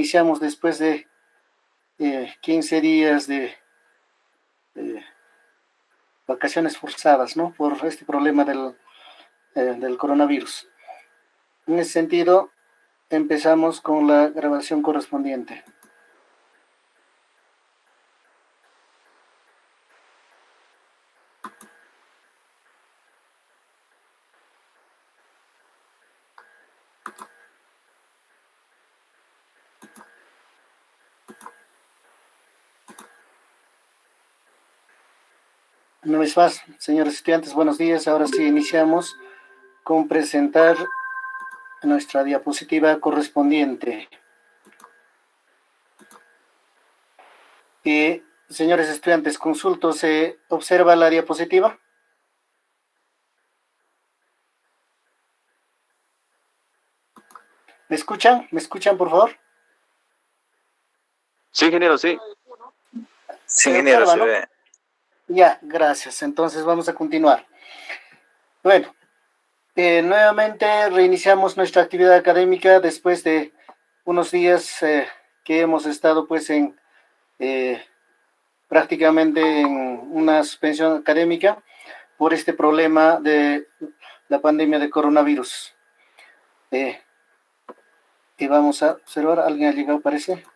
reiniciamos después de 15 días de vacaciones forzadas, ¿no? Por este problema del coronavirus. En ese sentido, empezamos con la grabación correspondiente. Una vez más, señores estudiantes, buenos días. Ahora sí iniciamos con presentar nuestra diapositiva correspondiente. Señores estudiantes, consulto, ¿se observa la diapositiva? ¿Me escuchan? ¿Me escuchan, por favor? Sí, ingeniero, sí. Sí, ingeniero, se ve. Ya, gracias. Entonces vamos a continuar. Bueno, nuevamente reiniciamos nuestra actividad académica después de unos días que hemos estado pues en prácticamente en una suspensión académica por este problema de la pandemia de coronavirus. Y vamos a observar, alguien ha llegado, parece.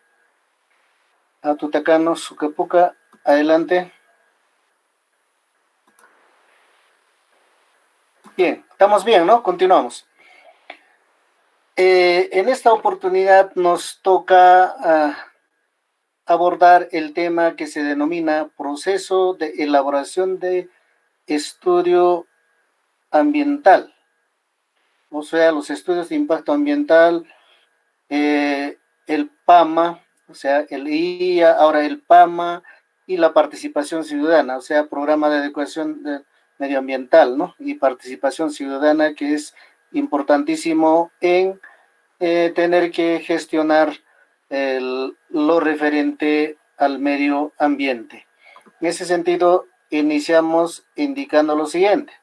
Atutacano, Sucapuca, adelante. Bien, estamos bien, ¿no? Continuamos. En esta oportunidad nos toca abordar el tema que se denomina proceso de elaboración de estudio ambiental, o sea, los estudios de impacto ambiental, el PAMA, o sea, el IA, ahora el PAMA y la participación ciudadana, o sea, programa de adecuación medioambiental, ¿no? Y participación ciudadana, que es importantísimo en tener que gestionar lo referente al medio ambiente. En ese sentido, iniciamos indicando lo siguiente.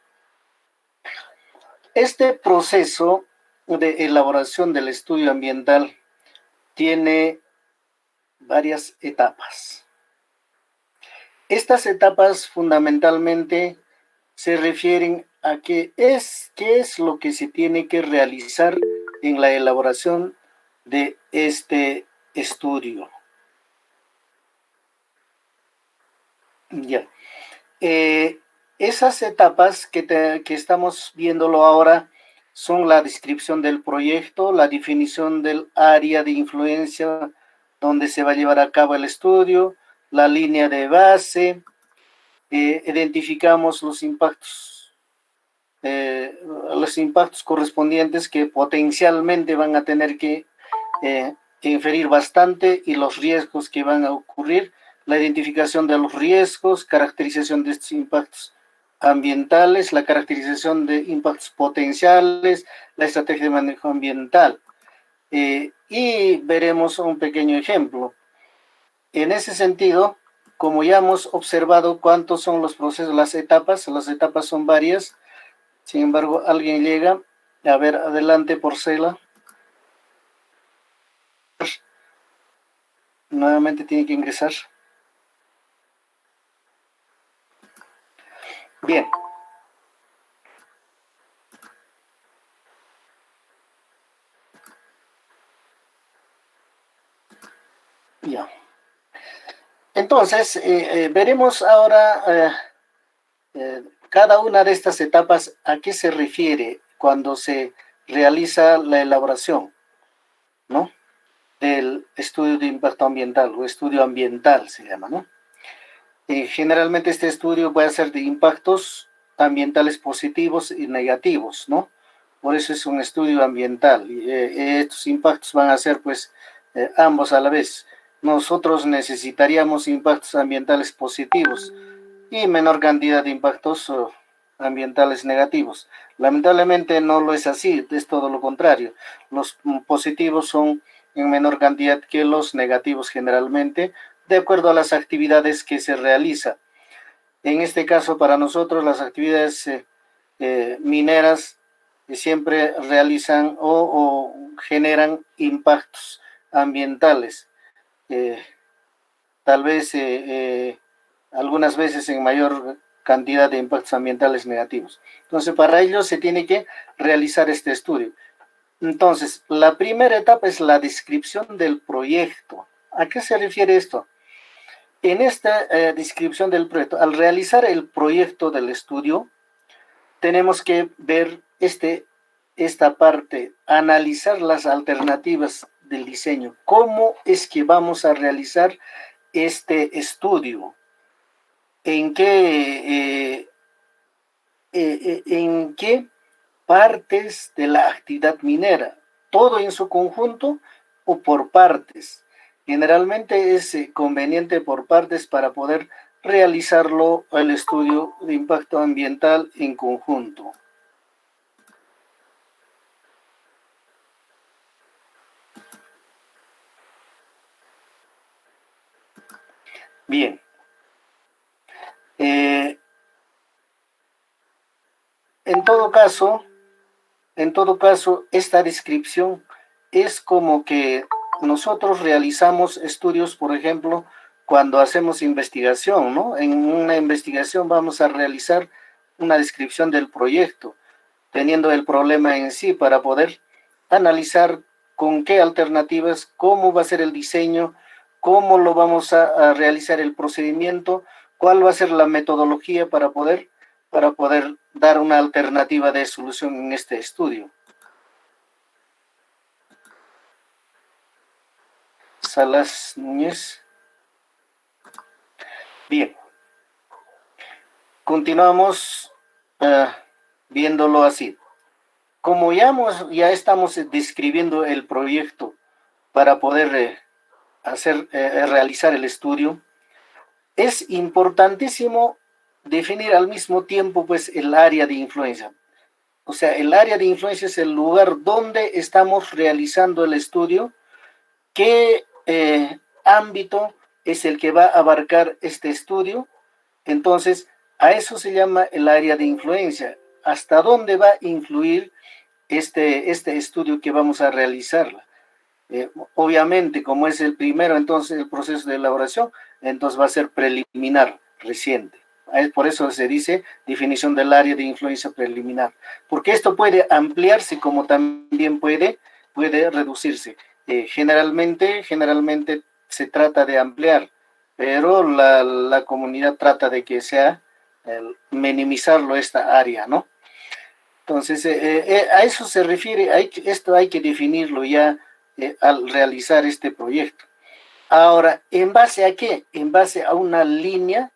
Este proceso de elaboración del estudio ambiental tiene varias etapas. Estas etapas fundamentalmente se refieren a qué es lo que se tiene que realizar en la elaboración de este estudio. Ya. Esas etapas que estamos viéndolo ahora son la descripción del proyecto, la definición del área de influencia donde se va a llevar a cabo el estudio, la línea de base, identificamos los impactos correspondientes que potencialmente van a tener que inferir bastante y los riesgos que van a ocurrir, la identificación de los riesgos, caracterización de estos impactos ambientales, la caracterización de impactos potenciales, la estrategia de manejo ambiental. Y veremos un pequeño ejemplo. En ese sentido, como ya hemos observado cuántos son los procesos, las etapas son varias. Sin embargo, alguien llega. A ver, adelante, Porcela. Nuevamente tiene que ingresar. Bien. Ya. Entonces, veremos ahora cada una de estas etapas a qué se refiere cuando se realiza la elaboración, ¿no? Del estudio de impacto ambiental o estudio ambiental se llama, ¿no? Generalmente este estudio puede ser de impactos ambientales positivos y negativos, ¿no? Por eso es un estudio ambiental. Estos impactos van a ser pues ambos a la vez. Nosotros necesitaríamos impactos ambientales positivos y menor cantidad de impactos ambientales negativos. Lamentablemente no lo es así, es todo lo contrario. Los positivos son en menor cantidad que los negativos generalmente, de acuerdo a las actividades que se realizan. En este caso, para nosotros, las actividades mineras siempre realizan o generan impactos ambientales, tal vez algunas veces en mayor cantidad de impactos ambientales negativos. Entonces, para ello se tiene que realizar este estudio. Entonces, la primera etapa es la descripción del proyecto. ¿A qué se refiere esto? En esta descripción del proyecto, al realizar el proyecto del estudio, tenemos que ver esta parte, analizar las alternativas del diseño. ¿Cómo es que vamos a realizar este estudio? ¿En qué partes de la actividad minera? ¿Todo en su conjunto o por partes? Generalmente es conveniente por partes para poder realizarlo el estudio de impacto ambiental en conjunto. Bien. En todo caso, esta descripción es como que nosotros realizamos estudios, por ejemplo, cuando hacemos investigación, ¿no? En una investigación vamos a realizar una descripción del proyecto, teniendo el problema en sí para poder analizar con qué alternativas, cómo va a ser el diseño, cómo lo vamos a realizar el procedimiento, cuál va a ser la metodología para poder dar una alternativa de solución en este estudio. Salas Núñez. Bien. Continuamos viéndolo así. Como ya estamos describiendo el proyecto para poder realizar el estudio, es importantísimo definir al mismo tiempo pues el área de influencia. O sea, el área de influencia es el lugar donde estamos realizando el estudio, qué ámbito es el que va a abarcar este estudio. Entonces, a eso se llama el área de influencia. ¿Hasta dónde va a influir este estudio que vamos a realizar? Obviamente, como es el primero, entonces el proceso de elaboración, entonces va a ser preliminar, reciente. Por eso se dice definición del área de influencia preliminar, porque esto puede ampliarse como también puede reducirse. Generalmente se trata de ampliar, pero la comunidad trata de que sea minimizarlo esta área, ¿no? Entonces, a eso se refiere, esto hay que definirlo ya al realizar este proyecto. Ahora, ¿en base a qué? En base a una línea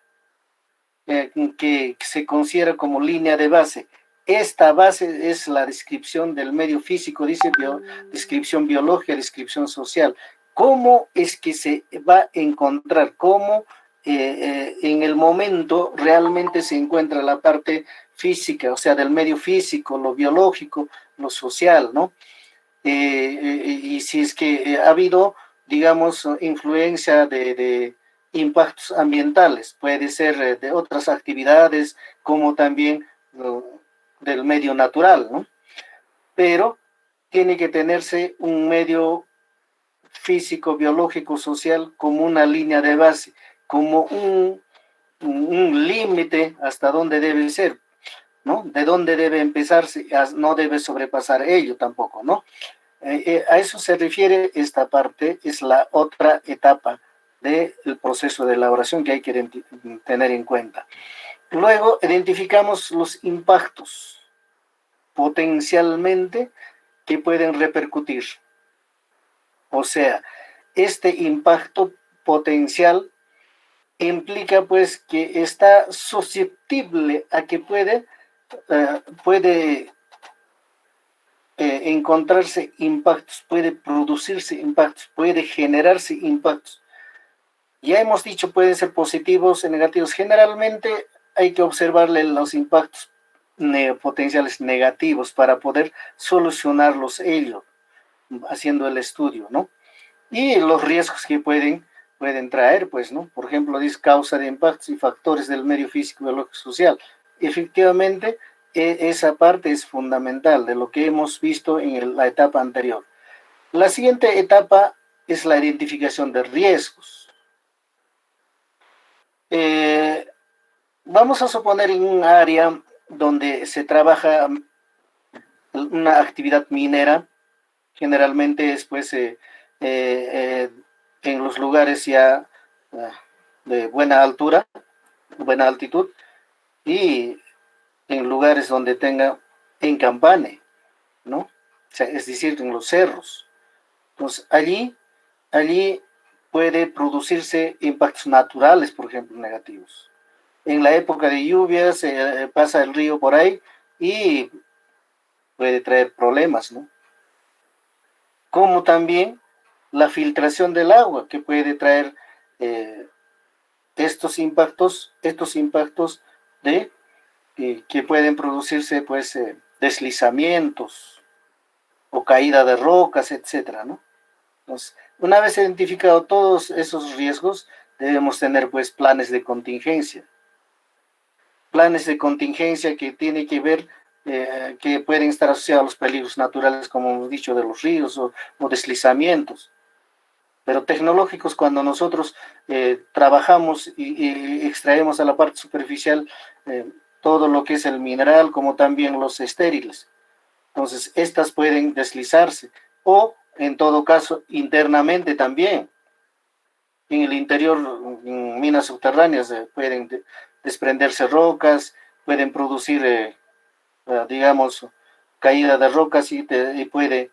que se considera como línea de base. Esta base es la descripción del medio físico, dice descripción biológica, descripción social. ¿Cómo es que se va a encontrar? ¿Cómo en el momento realmente se encuentra la parte física, o sea, del medio físico, lo biológico, lo social, ¿no? Y si es que ha habido, digamos, influencia de impactos ambientales, puede ser de otras actividades como también del medio natural, ¿no? Pero tiene que tenerse un medio físico, biológico, social como una línea de base, como un límite hasta dónde debe ser, ¿no? De dónde debe empezarse, no debe sobrepasar ello tampoco, ¿no? A eso se refiere esta parte, es la otra etapa del proceso de elaboración que hay que tener en cuenta. Luego identificamos los impactos potencialmente que pueden repercutir. O sea, este impacto potencial implica pues que está susceptible a que puede encontrarse impactos, puede producirse impactos, puede generarse impactos. Ya hemos dicho, pueden ser positivos o negativos. Generalmente hay que observarle los impactos potenciales negativos para poder solucionarlos ellos, haciendo el estudio, ¿no? Y los riesgos que pueden traer, pues, ¿no? Por ejemplo, dice causa de impactos y factores del medio físico, biológico, social. Efectivamente, esa parte es fundamental de lo que hemos visto en la etapa anterior. La siguiente etapa es la identificación de riesgos. Vamos a suponer en un área donde se trabaja una actividad minera, generalmente es pues en los lugares ya de buena altura, buena altitud, y en lugares donde tenga encampane, ¿no? O sea, es decir, en los cerros. Entonces, allí puede producirse impactos naturales, por ejemplo, negativos. En la época de lluvias pasa el río por ahí y puede traer problemas, ¿no? Como también la filtración del agua, que puede traer estos impactos de que pueden producirse pues deslizamientos o caída de rocas, etcétera, ¿no? Entonces, una vez identificado todos esos riesgos, debemos tener pues planes de contingencia. Planes de contingencia que tienen que ver, que pueden estar asociados a los peligros naturales, como hemos dicho, de los ríos o deslizamientos. Pero tecnológicos cuando nosotros trabajamos y extraemos a la parte superficial todo lo que es el mineral, como también los estériles. Entonces, estas pueden deslizarse o, en todo caso, internamente también. En el interior, en minas subterráneas, pueden desprenderse rocas, pueden producir, digamos, caída de rocas y puede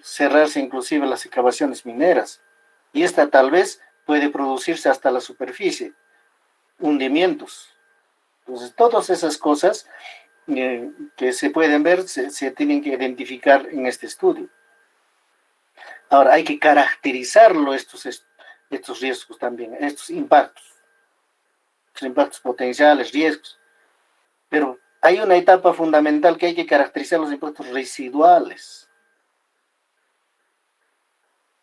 cerrarse inclusive las excavaciones mineras. Y esta tal vez puede producirse hasta la superficie, hundimientos. Entonces, todas esas cosas que se pueden ver se tienen que identificar en este estudio. Ahora, hay que caracterizarlo estos riesgos también, estos impactos potenciales, riesgos. Pero hay una etapa fundamental que hay que caracterizar los impactos residuales.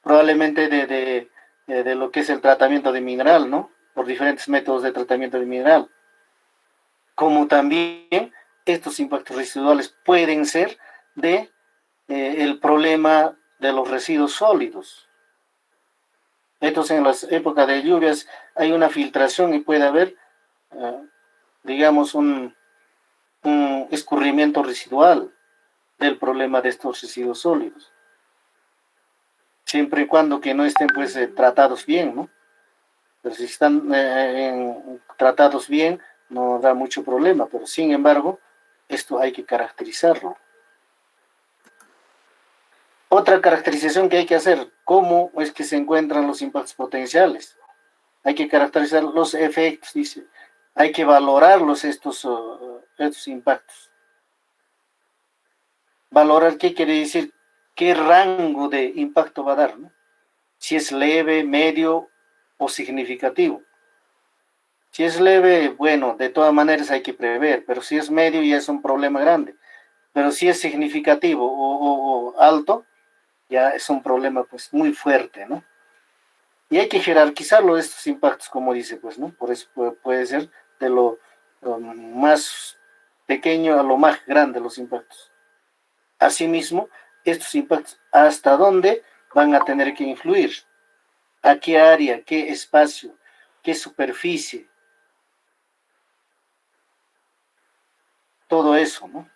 Probablemente de lo que es el tratamiento de mineral, ¿no? Por diferentes métodos de tratamiento de mineral. Como también estos impactos residuales pueden ser de el problema de los residuos sólidos. Entonces, en las épocas de lluvias hay una filtración y puede haber, digamos, un escurrimiento residual del problema de estos residuos sólidos. Siempre y cuando que no estén pues tratados bien, ¿no? Pero si están tratados bien, no da mucho problema, pero sin embargo, esto hay que caracterizarlo. Otra caracterización que hay que hacer, ¿cómo es que se encuentran los impactos potenciales? Hay que caracterizar los efectos, dice, hay que valorarlos estos impactos. Valorar qué quiere decir, qué rango de impacto va a dar, ¿no? Si es leve, medio o significativo. Si es leve, bueno, de todas maneras hay que prever, pero si es medio ya es un problema grande. Pero si es significativo o alto, ya es un problema pues muy fuerte, ¿no? Y hay que jerarquizarlo estos impactos, como dice, pues, ¿no? Por eso puede ser de lo más pequeño a lo más grande los impactos. Asimismo, estos impactos, ¿hasta dónde van a tener que influir? ¿A qué área, qué espacio, qué superficie? Todo eso, ¿no?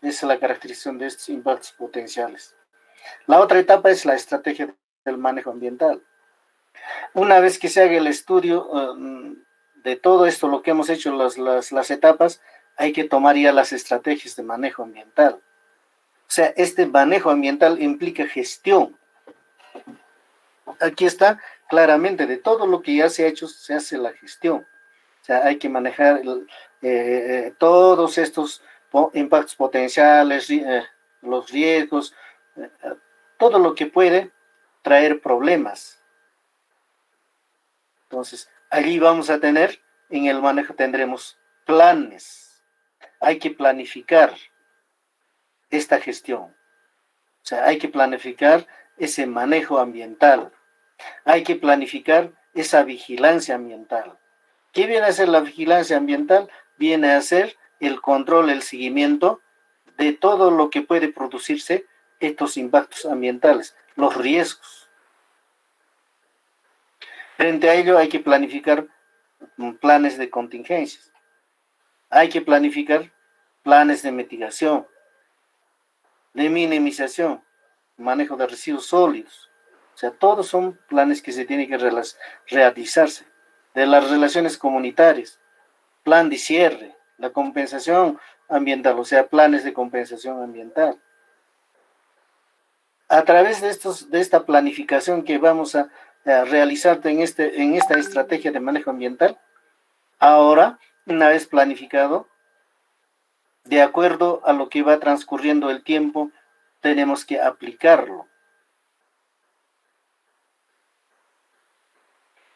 Esa es la caracterización de estos impactos potenciales. La otra etapa es la estrategia del manejo ambiental. Una vez que se haga el estudio de todo esto, lo que hemos hecho, las etapas, hay que tomar ya las estrategias de manejo ambiental. O sea, este manejo ambiental implica gestión. Aquí está claramente, de todo lo que ya se ha hecho, se hace la gestión. O sea, hay que manejar todos estos impactos potenciales, los riesgos, todo lo que puede traer problemas. Entonces, allí vamos a tener, en el manejo tendremos planes. Hay que planificar esta gestión. O sea, hay que planificar ese manejo ambiental. Hay que planificar esa vigilancia ambiental. ¿Qué viene a ser la vigilancia ambiental? Viene a ser el control, el seguimiento de todo lo que puede producirse estos impactos ambientales, los riesgos. Frente a ello hay que planificar planes de contingencias, hay que planificar planes de mitigación, de minimización, manejo de residuos sólidos. O sea, todos son planes que se tienen que realizarse. De las relaciones comunitarias, plan de cierre, la compensación ambiental, o sea, planes de compensación ambiental. A través de esta planificación que vamos a realizar en esta estrategia de manejo ambiental, ahora, una vez planificado, de acuerdo a lo que va transcurriendo el tiempo, tenemos que aplicarlo.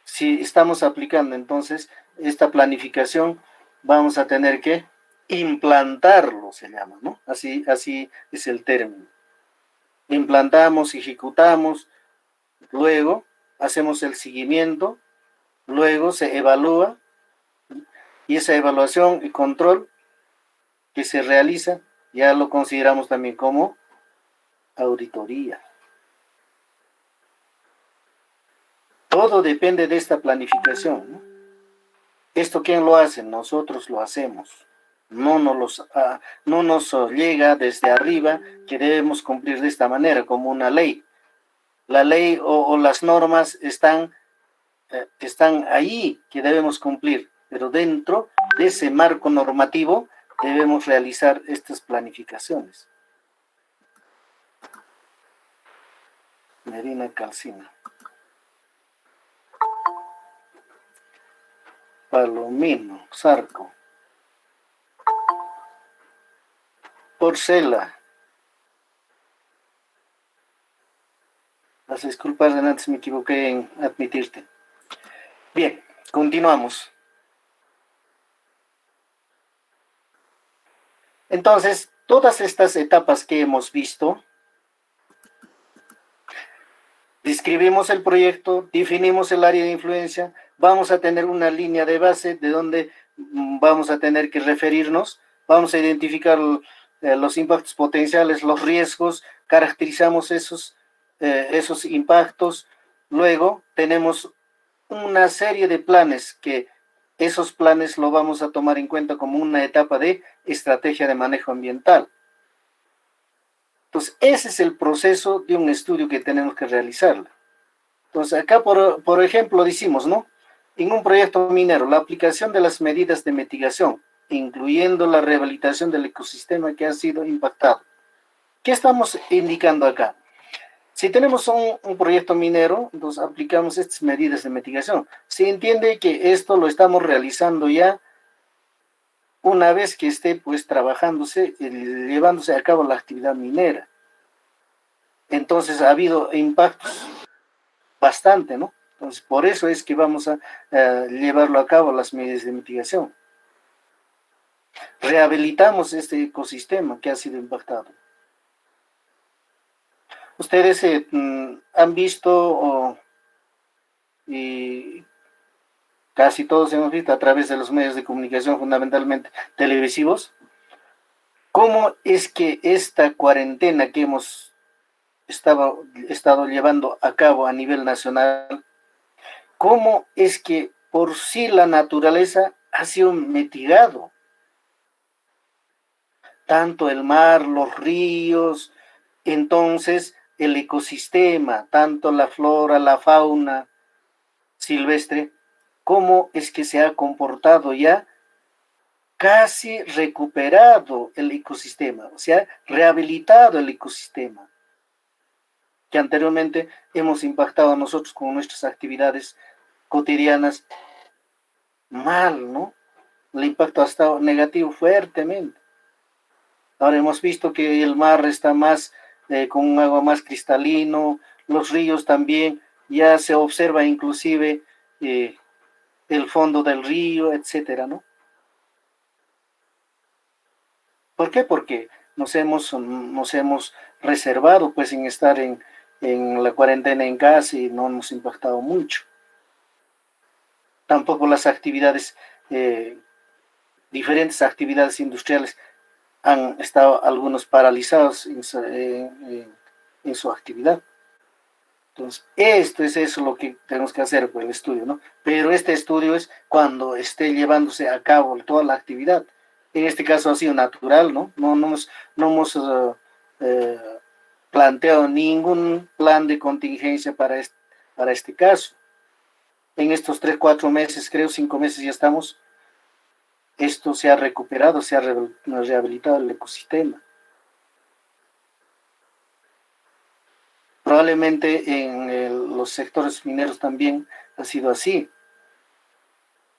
Si estamos aplicando entonces esta planificación, vamos a tener que implantarlo, se llama, ¿no? Así es el término. Implantamos, ejecutamos, luego hacemos el seguimiento, luego se evalúa, y esa evaluación y control que se realiza ya lo consideramos también como auditoría. Todo depende de esta planificación, ¿no? ¿Esto quién lo hace? Nosotros lo hacemos. No nos llega desde arriba que debemos cumplir de esta manera, como una ley. La ley o las normas están ahí que debemos cumplir, pero dentro de ese marco normativo debemos realizar estas planificaciones. Medina Calcina. Palomino, Zarco. Porcela. Las disculpas de antes, me equivoqué en admitirte. Bien, continuamos. Entonces, todas estas etapas que hemos visto, describimos el proyecto, definimos el área de influencia, vamos a tener una línea de base de donde vamos a tener que referirnos, vamos a identificar los impactos potenciales, los riesgos, caracterizamos esos impactos, luego tenemos una serie de planes que esos planes lo vamos a tomar en cuenta como una etapa de estrategia de manejo ambiental. Entonces, ese es el proceso de un estudio que tenemos que realizar. Entonces, acá, por ejemplo, decimos, ¿no? En un proyecto minero, la aplicación de las medidas de mitigación, incluyendo la rehabilitación del ecosistema que ha sido impactado. ¿Qué estamos indicando acá? Si tenemos un proyecto minero, entonces aplicamos estas medidas de mitigación. Se entiende que esto lo estamos realizando ya una vez que esté pues trabajándose, llevándose a cabo la actividad minera. Entonces ha habido impactos bastante, ¿no? Entonces por eso es que vamos a llevarlo a cabo las medidas de mitigación. Rehabilitamos este ecosistema que ha sido impactado. Ustedes han visto, y casi todos hemos visto a través de los medios de comunicación, fundamentalmente televisivos, cómo es que esta cuarentena que hemos estado llevando a cabo a nivel nacional, cómo es que por sí la naturaleza ha sido mitigado. Tanto el mar, los ríos, entonces el ecosistema, tanto la flora, la fauna silvestre, cómo es que se ha comportado ya casi recuperado el ecosistema, o sea, rehabilitado el ecosistema, que anteriormente hemos impactado nosotros con nuestras actividades cotidianas mal, ¿no? El impacto ha estado negativo fuertemente. Ahora hemos visto que el mar está más con un agua más cristalino, los ríos también, ya se observa inclusive el fondo del río, etcétera, ¿no? ¿Por qué? Porque nos hemos reservado pues en estar en la cuarentena en casa y no hemos impactado mucho. Tampoco las actividades, diferentes actividades industriales han estado algunos paralizados en su actividad. Entonces, esto es eso lo que tenemos que hacer con el estudio, ¿no? Pero este estudio es cuando esté llevándose a cabo toda la actividad. En este caso ha sido natural, ¿no? No hemos planteado ningún plan de contingencia para este caso. En estos 3, 4 meses, creo 5 meses ya estamos, esto se ha recuperado, se ha rehabilitado el ecosistema. Probablemente en los sectores mineros también ha sido así,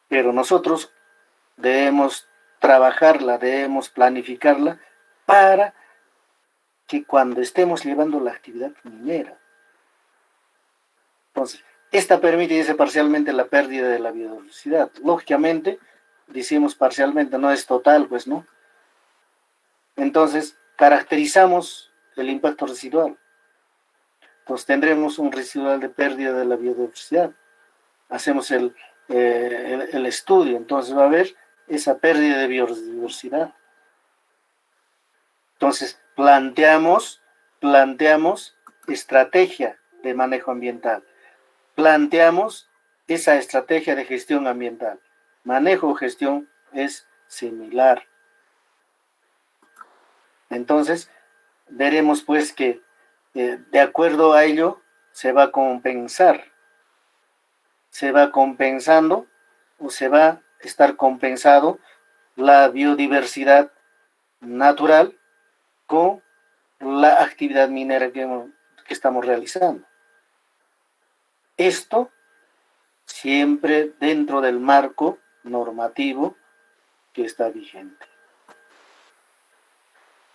pero nosotros debemos trabajarla, debemos planificarla para que cuando estemos llevando la actividad minera. Entonces, esta permite, dice, parcialmente la pérdida de la biodiversidad. Lógicamente, decimos parcialmente, no es total, pues, ¿no? Entonces, caracterizamos el impacto residual. Entonces, tendremos un residual de pérdida de la biodiversidad. Hacemos el estudio, entonces va a haber esa pérdida de biodiversidad. Entonces, planteamos estrategia de manejo ambiental. Planteamos esa estrategia de gestión ambiental. Manejo o gestión es similar. Entonces, veremos pues que de acuerdo a ello se va a compensar. Se va compensando o se va a estar compensado la biodiversidad natural con la actividad minera que estamos realizando. Esto siempre dentro del marco normativo que está vigente.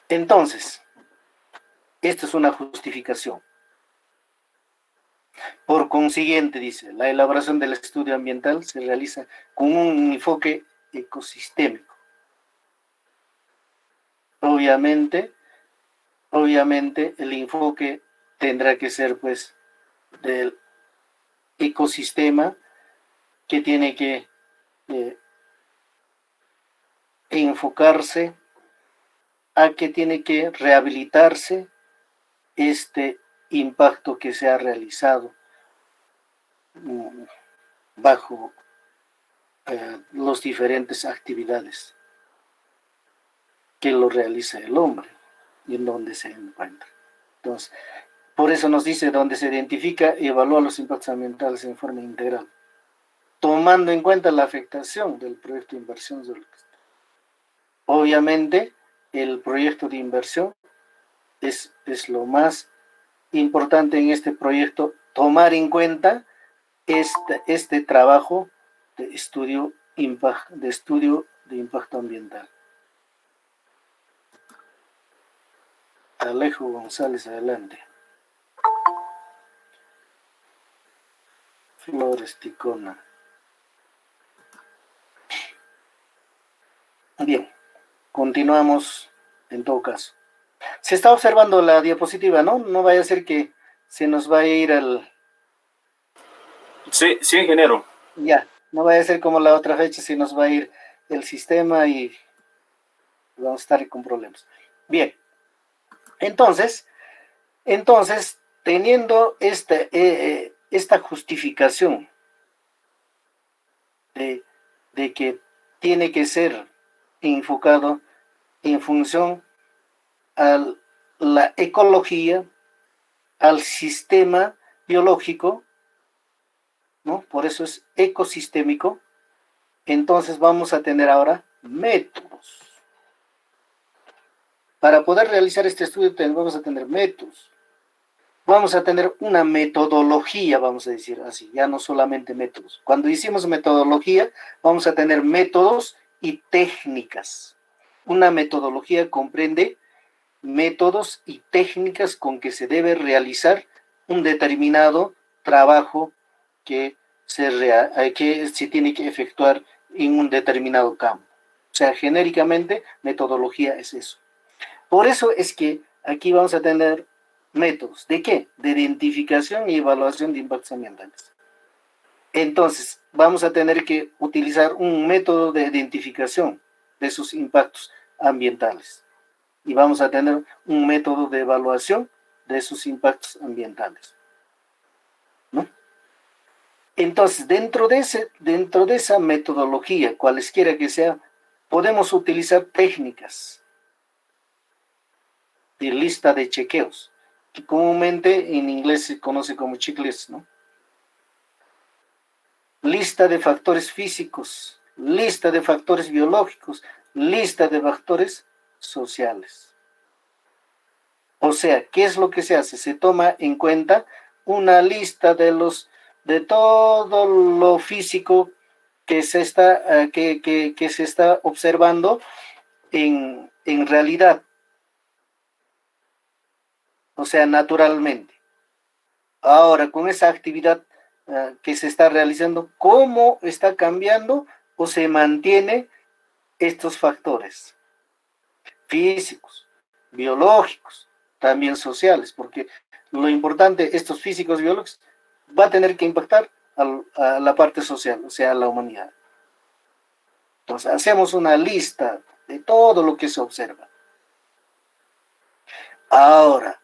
Entonces, esto es una justificación. Por consiguiente, dice, la elaboración del estudio ambiental se realiza con un enfoque ecosistémico. Obviamente el enfoque tendrá que ser pues del ecosistema que tiene que enfocarse a que tiene que rehabilitarse este impacto que se ha realizado bajo las diferentes actividades que lo realiza el hombre y en donde se encuentra. Entonces, por eso nos dice donde se identifica y evalúa los impactos ambientales en forma integral, tomando en cuenta la afectación del proyecto de inversión. Obviamente, el proyecto de inversión es lo más importante en este proyecto, tomar en cuenta este trabajo de estudio de impacto ambiental. Alejo González, adelante. Flores Ticona. Bien, continuamos en todo caso. Se está observando la diapositiva, ¿no? No vaya a ser que se nos va a ir al... Sí, ingeniero. Ya, no vaya a ser como la otra fecha, se nos va a ir el sistema y vamos a estar con problemas. Bien, entonces teniendo esta justificación de que tiene que ser enfocado en función a la ecología, al sistema biológico, ¿no? Por eso es ecosistémico. Entonces vamos a tener ahora métodos. Para poder realizar este estudio vamos a tener métodos. Vamos a tener una metodología, vamos a decir así, ya no solamente métodos. Cuando decimos metodología, vamos a tener métodos y técnicas. Una metodología comprende métodos y técnicas con que se debe realizar un determinado trabajo que se tiene que efectuar en un determinado campo. O sea, genéricamente, metodología es eso. Por eso es que aquí vamos a tener métodos. ¿De qué? De identificación y evaluación de impactos ambientales. Entonces, vamos a tener que utilizar un método de identificación de sus impactos ambientales. Y vamos a tener un método de evaluación de sus impactos ambientales. Entonces, dentro de esa metodología, cualesquiera que sea, podemos utilizar técnicas de lista de chequeos, que comúnmente en inglés se conoce como checklist, ¿no? Lista de factores físicos, lista de factores biológicos, lista de factores sociales. O sea, ¿qué es lo que se hace? Se toma en cuenta una lista de todo lo físico que se está, que se está observando en realidad, o sea, naturalmente. Ahora, con esa actividad que se está realizando, ¿cómo está cambiando o se mantiene estos factores físicos, biológicos, también sociales? Porque lo importante, estos físicos, biológicos, va a tener que impactar a la parte social, o sea, a la humanidad. Entonces, hacemos una lista de todo lo que se observa. Ahora,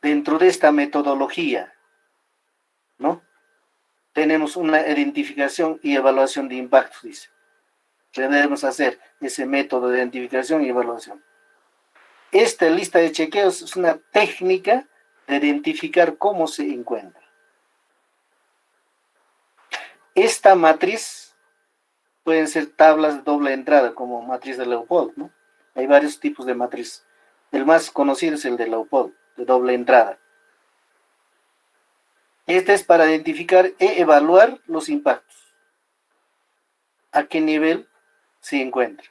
dentro de esta metodología, ¿no? Tenemos una identificación y evaluación de impactos, dice. Debemos hacer ese método de identificación y evaluación. Esta lista de chequeos es una técnica de identificar cómo se encuentra. Esta matriz pueden ser tablas de doble entrada, como matriz de Leopold, ¿no? Hay varios tipos de matriz. El más conocido es el de Leopold, de doble entrada. Este es para identificar e evaluar los impactos. ¿A qué nivel se encuentra?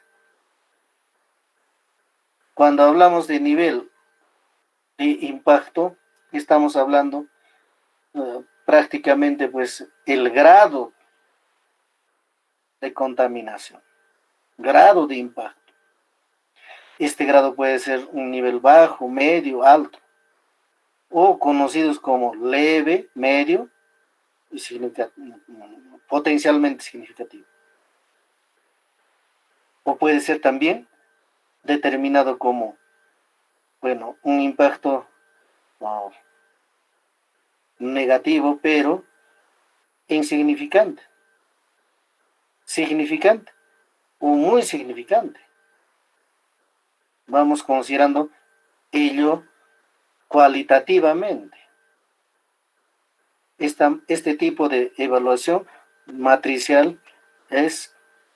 Cuando hablamos de nivel de impacto, estamos hablando prácticamente pues el grado de contaminación, grado de impacto. Este grado puede ser un nivel bajo, medio, alto, o conocidos como leve, medio y potencialmente significativo. O puede ser también determinado como, bueno, un impacto negativo, pero insignificante, significante o muy significante. Vamos considerando ello cualitativamente. Este tipo de evaluación matricial es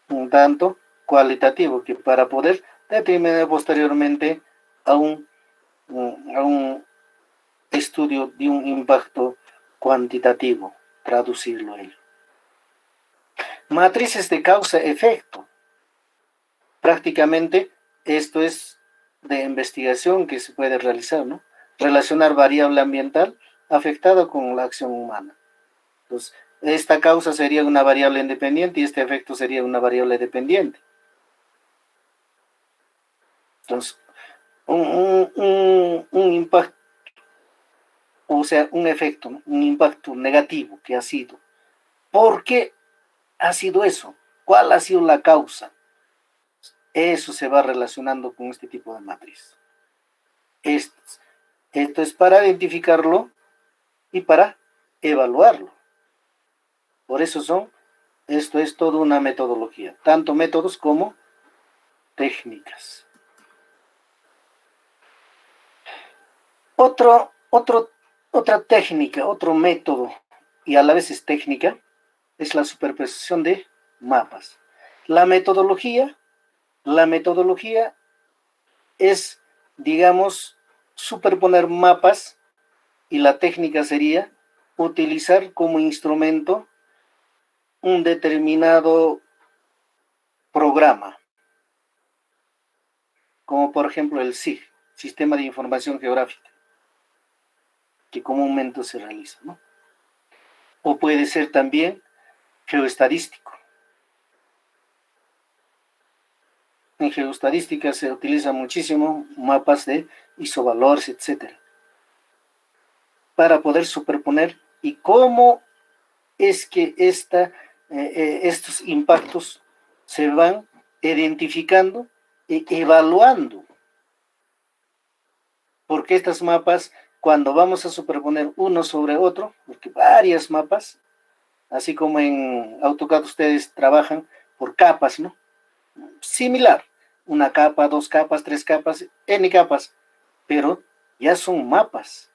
un tanto cualitativo, que para poder determinar posteriormente a un estudio de un impacto cuantitativo, traducirlo a ello. Matrices de causa-efecto. Prácticamente esto es de investigación que se puede realizar, ¿no? Relacionar variable ambiental afectada con la acción humana. Entonces, esta causa sería una variable independiente y este efecto sería una variable dependiente. Entonces, un impacto, o sea, un efecto, ¿no? Un impacto negativo que ha sido. ¿Por qué ha sido eso? ¿Cuál ha sido la causa? Eso se va relacionando con este tipo de matriz. Esto es para identificarlo y para evaluarlo. Por eso esto es toda una metodología, tanto métodos como técnicas. Otra técnica, otro método, y a la vez es técnica, es la superposición de mapas. La metodología es, digamos, superponer mapas, y la técnica sería utilizar como instrumento un determinado programa, como por ejemplo el SIG, Sistema de Información Geográfica, que comúnmente se realiza, ¿no? O puede ser también geoestadístico. En geoestadística se utilizan muchísimo mapas de isovalores, etc., para poder superponer y cómo es que estos impactos se van identificando e evaluando. Porque estos mapas, cuando vamos a superponer uno sobre otro, porque varios mapas, así como en AutoCAD ustedes trabajan por capas, ¿no? Similar, una capa, dos capas, tres capas, N capas, pero ya son mapas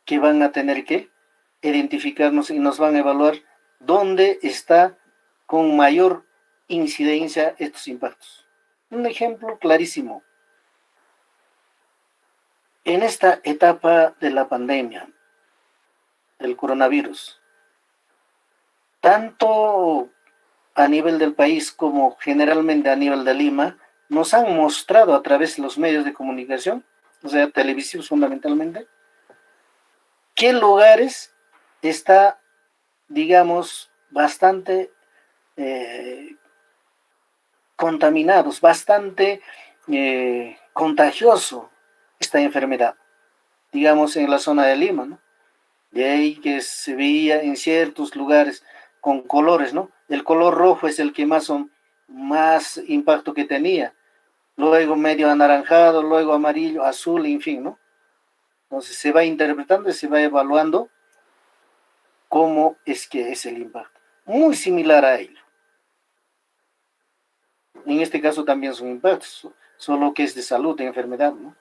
que van a tener que identificarnos y nos van a evaluar dónde está con mayor incidencia estos impactos. Un ejemplo clarísimo. En esta etapa de la pandemia, del coronavirus, tanto a nivel del país como generalmente a nivel de Lima, nos han mostrado a través de los medios de comunicación, o sea, televisivos fundamentalmente, qué lugares está, digamos, bastante contaminados, bastante contagioso esta enfermedad, digamos en la zona de Lima, ¿no? De ahí que se veía en ciertos lugares con colores, ¿no? El color rojo es el que más impacto que tenía, luego medio anaranjado, luego amarillo, azul, en fin, ¿no? Entonces se va interpretando y se va evaluando cómo es que es el impacto. Muy similar a ello. En este caso también son impactos, solo que es de salud, de enfermedad, ¿no?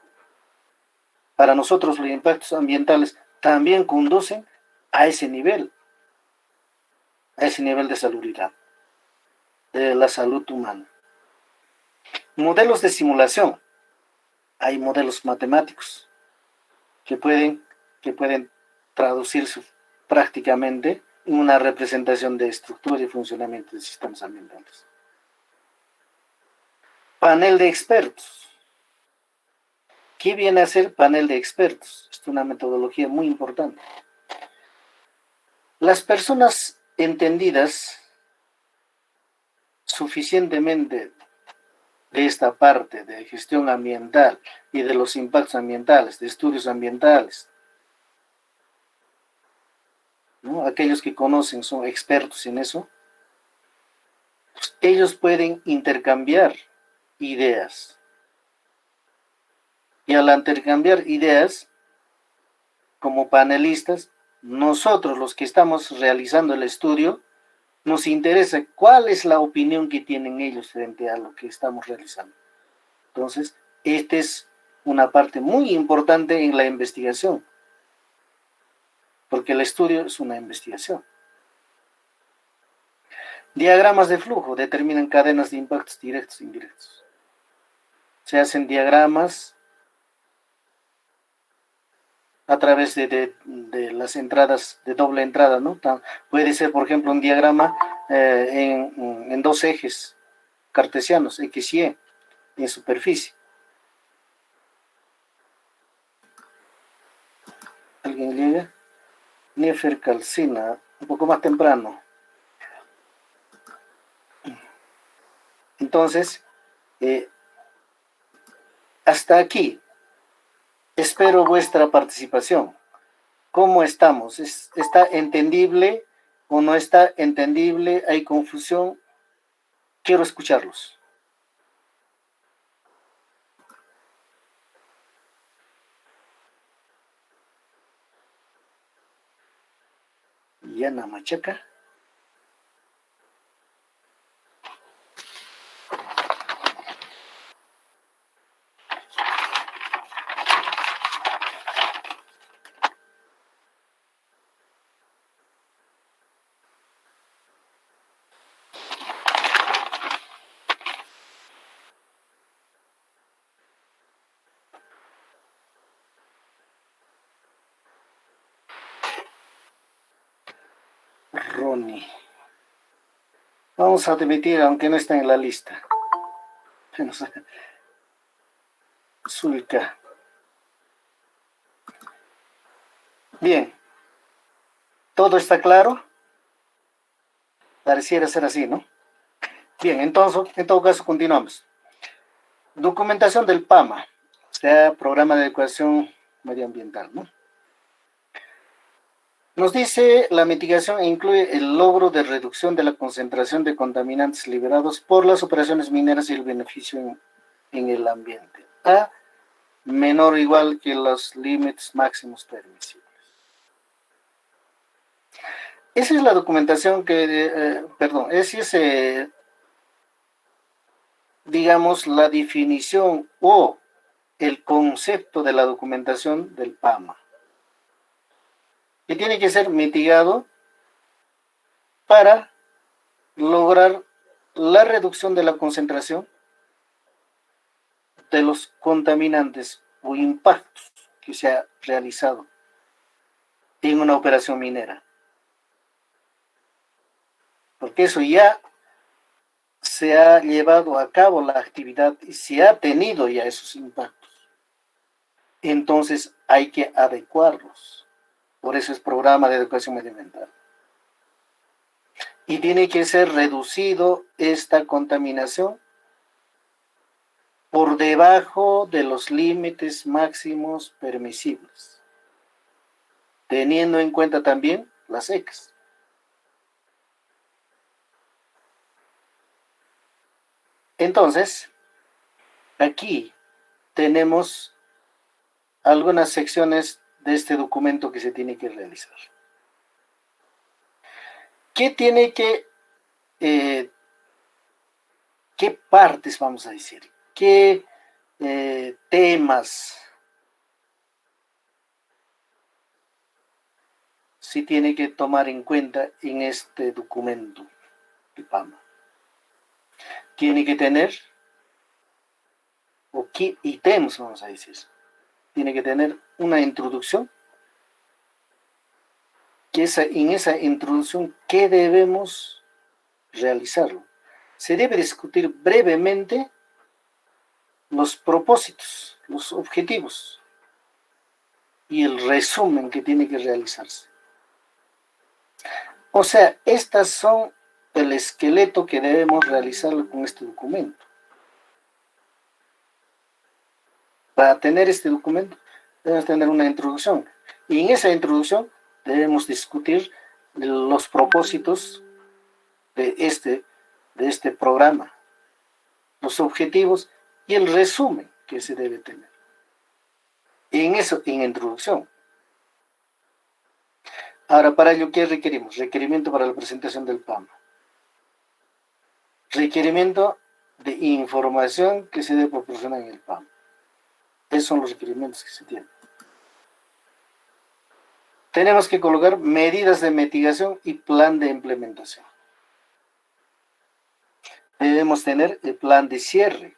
Para nosotros los impactos ambientales también conducen a ese nivel de salubridad, de la salud humana. Modelos de simulación. Hay modelos matemáticos que pueden traducirse prácticamente en una representación de estructura y funcionamiento de sistemas ambientales. Panel de expertos. ¿Qué viene a ser panel de expertos? Es una metodología muy importante. Las personas entendidas suficientemente de esta parte de gestión ambiental y de los impactos ambientales, de estudios ambientales, ¿no? Aquellos que conocen, son expertos en eso, pues ellos pueden intercambiar ideas. Y al intercambiar ideas, como panelistas, nosotros los que estamos realizando el estudio, nos interesa cuál es la opinión que tienen ellos frente a lo que estamos realizando. Entonces, esta es una parte muy importante en la investigación, porque el estudio es una investigación. Diagramas de flujo determinan cadenas de impactos directos e indirectos. Se hacen diagramas a través de las entradas de doble entrada, ¿no? Puede ser, por ejemplo, un diagrama en dos ejes cartesianos, X y Y, en superficie. ¿Alguien llega? Nefer Calcina, un poco más temprano. Entonces, hasta aquí. Espero vuestra participación. ¿Cómo estamos? ¿Está entendible o no está entendible? ¿Hay confusión? Quiero escucharlos. Yana Machaca. Ronnie. Vamos a admitir, aunque no está en la lista. Zulka. Bien. ¿Todo está claro? Pareciera ser así, ¿no? Bien, entonces, en todo caso, continuamos. Documentación del PAMA, o sea, Programa de Adecuación Medioambiental, ¿no? Nos dice, la mitigación incluye el logro de reducción de la concentración de contaminantes liberados por las operaciones mineras y el beneficio en el ambiente, a menor o igual que los límites máximos permisibles. Esa es la documentación perdón, esa es, digamos, la definición o el concepto de la documentación del PAMA, que tiene que ser mitigado para lograr la reducción de la concentración de los contaminantes o impactos que se ha realizado en una operación minera. Porque eso ya se ha llevado a cabo la actividad y se ha tenido ya esos impactos. Entonces hay que adecuarlos. Por eso es programa de educación medioambiental. Y tiene que ser reducido esta contaminación por debajo de los límites máximos permisibles, teniendo en cuenta también las secas. Entonces, aquí tenemos algunas secciones de este documento que se tiene que realizar. ¿Qué tiene que, qué partes vamos a decir? ¿Qué temas se tiene que tomar en cuenta en este documento de PAMA? Tiene que tener, o qué ítems vamos a decir, tiene que tener una introducción, que en esa introducción, ¿qué debemos realizarlo? Se debe discutir brevemente los propósitos, los objetivos y el resumen que tiene que realizarse. O sea, estas son el esqueleto que debemos realizar con este documento. Para tener este documento debemos tener una introducción. Y en esa introducción debemos discutir los propósitos de este programa, los objetivos y el resumen que se debe tener. En introducción. Ahora, para ello, ¿qué requerimos? Requerimiento para la presentación del PAMA. Requerimiento de información que se debe proporcionar en el PAMA. Esos son los requerimientos que se tienen. Tenemos que colocar medidas de mitigación y plan de implementación. Debemos tener el plan de cierre.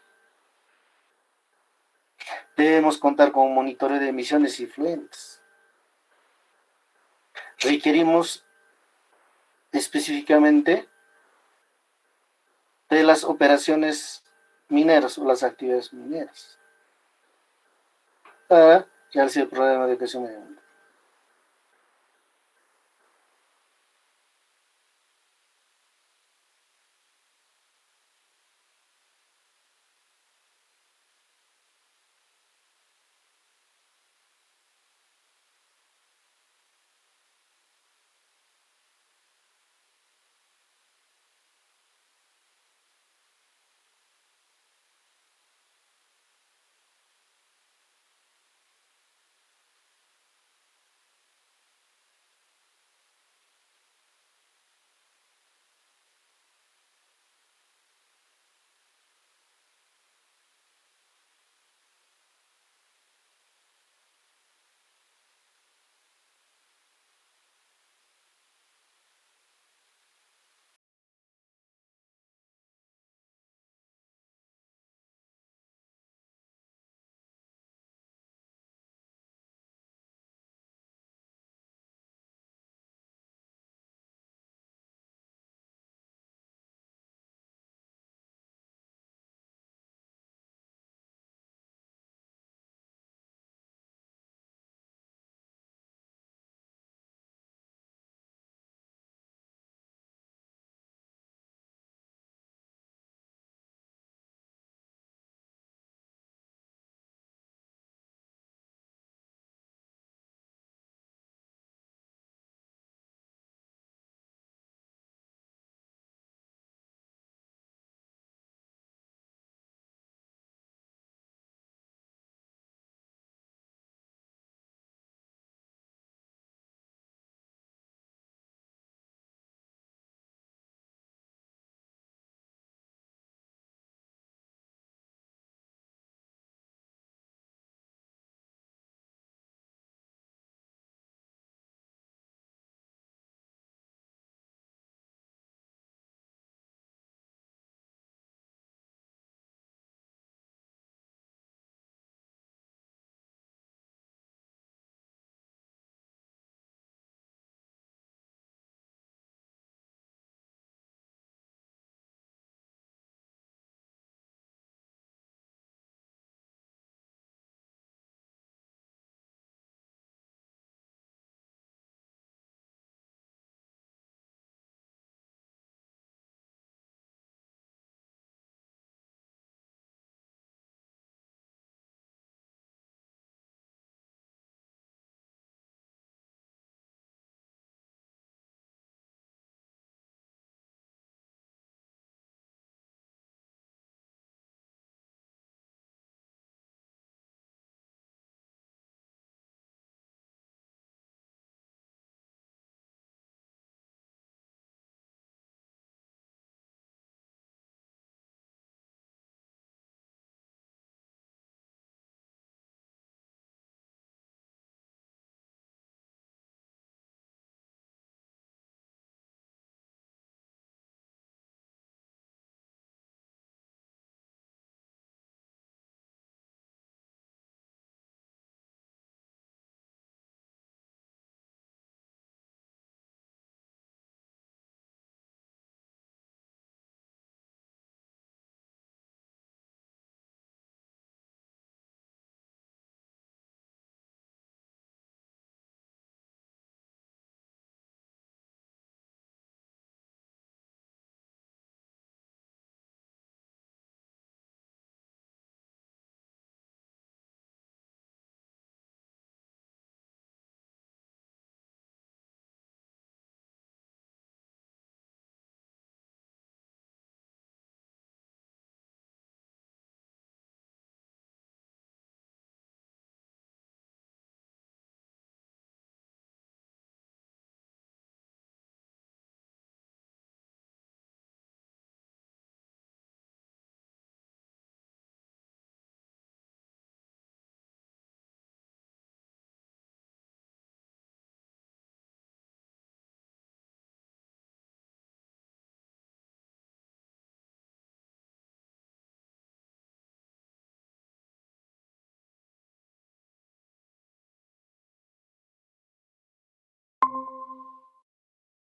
Debemos contar con un monitoreo de emisiones y fluentes. Requerimos específicamente de las operaciones mineras o las actividades mineras para realizar el programa de educación medioambiental.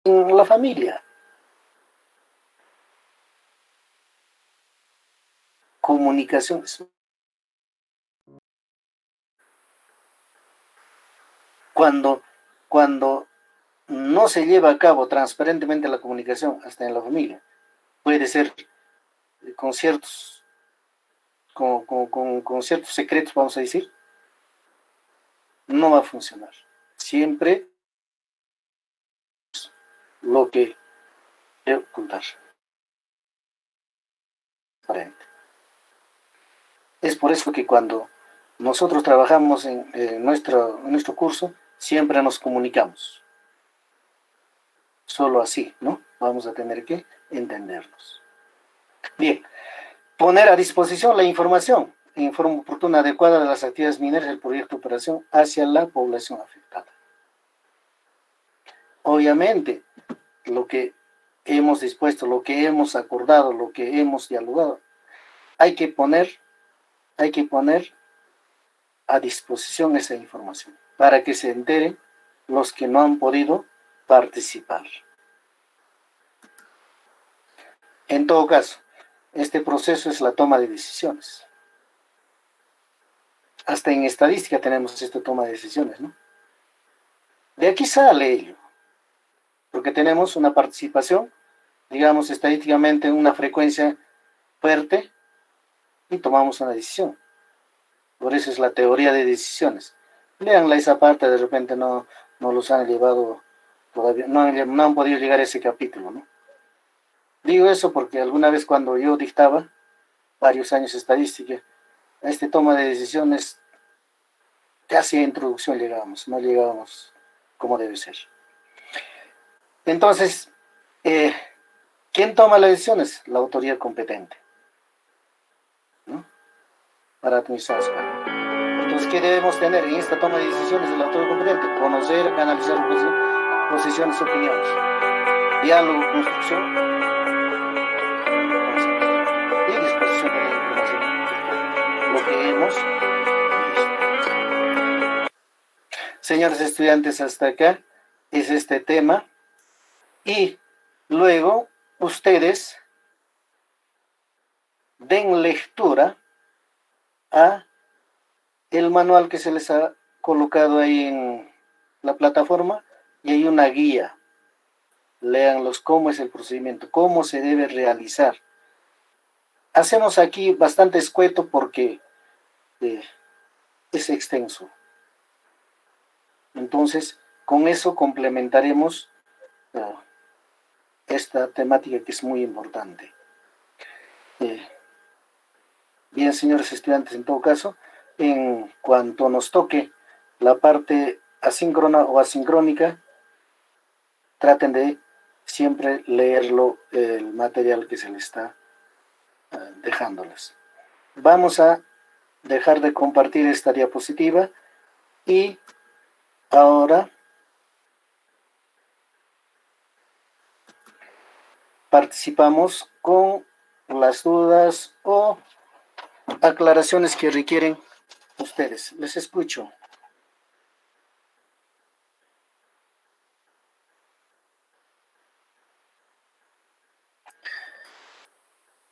en la familia. Comunicación. Cuando no se lleva a cabo transparentemente la comunicación, hasta en la familia, puede ser con ciertos, con ciertos secretos, vamos a decir, no va a funcionar. Siempre lo que debe ocultar. Es por eso que cuando nosotros trabajamos en nuestro curso, siempre nos comunicamos. Solo así, ¿no? Vamos a tener que entendernos. Bien, poner a disposición la información en forma oportuna, adecuada de las actividades mineras del proyecto de operación hacia la población afectada. Obviamente, lo que hemos dispuesto, lo que hemos acordado, lo que hemos dialogado, hay que poner a disposición esa información para que se enteren los que no han podido participar. En todo caso, este proceso es la toma de decisiones. Hasta en estadística tenemos esta toma de decisiones, ¿no? De aquí sale ello, porque tenemos una participación, digamos, estadísticamente una frecuencia fuerte y tomamos una decisión. Por eso es la teoría de decisiones. Leanla esa parte, de repente no los han llevado todavía, no han podido llegar a ese capítulo, ¿no? Digo eso porque alguna vez cuando yo dictaba, varios años estadística, a este toma de decisiones, casi a introducción llegábamos, no llegábamos como debe ser. Entonces, ¿quién toma las decisiones? La autoridad competente, ¿no? Para administrar. Entonces, ¿qué debemos tener en esta toma de decisiones de la autoridad competente? Conocer, analizar posiciones, opiniones, diálogo, construcción y disposición de la información. Lo que hemos visto. Señores estudiantes, hasta acá es este tema. Y luego ustedes den lectura a el manual que se les ha colocado ahí en la plataforma y hay una guía. Léanlos cómo es el procedimiento, cómo se debe realizar. Hacemos aquí bastante escueto porque es extenso. Entonces, con eso complementaremos esta temática que es muy importante. Bien, señores estudiantes, en todo caso, en cuanto nos toque la parte asíncrona o asincrónica, traten de siempre leerlo, el material que se les está dejándoles. Vamos a dejar de compartir esta diapositiva y ahora participamos con las dudas o aclaraciones que requieren ustedes. Les escucho.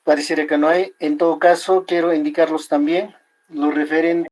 Pareciera que no hay. En todo caso, quiero indicarlos también lo referente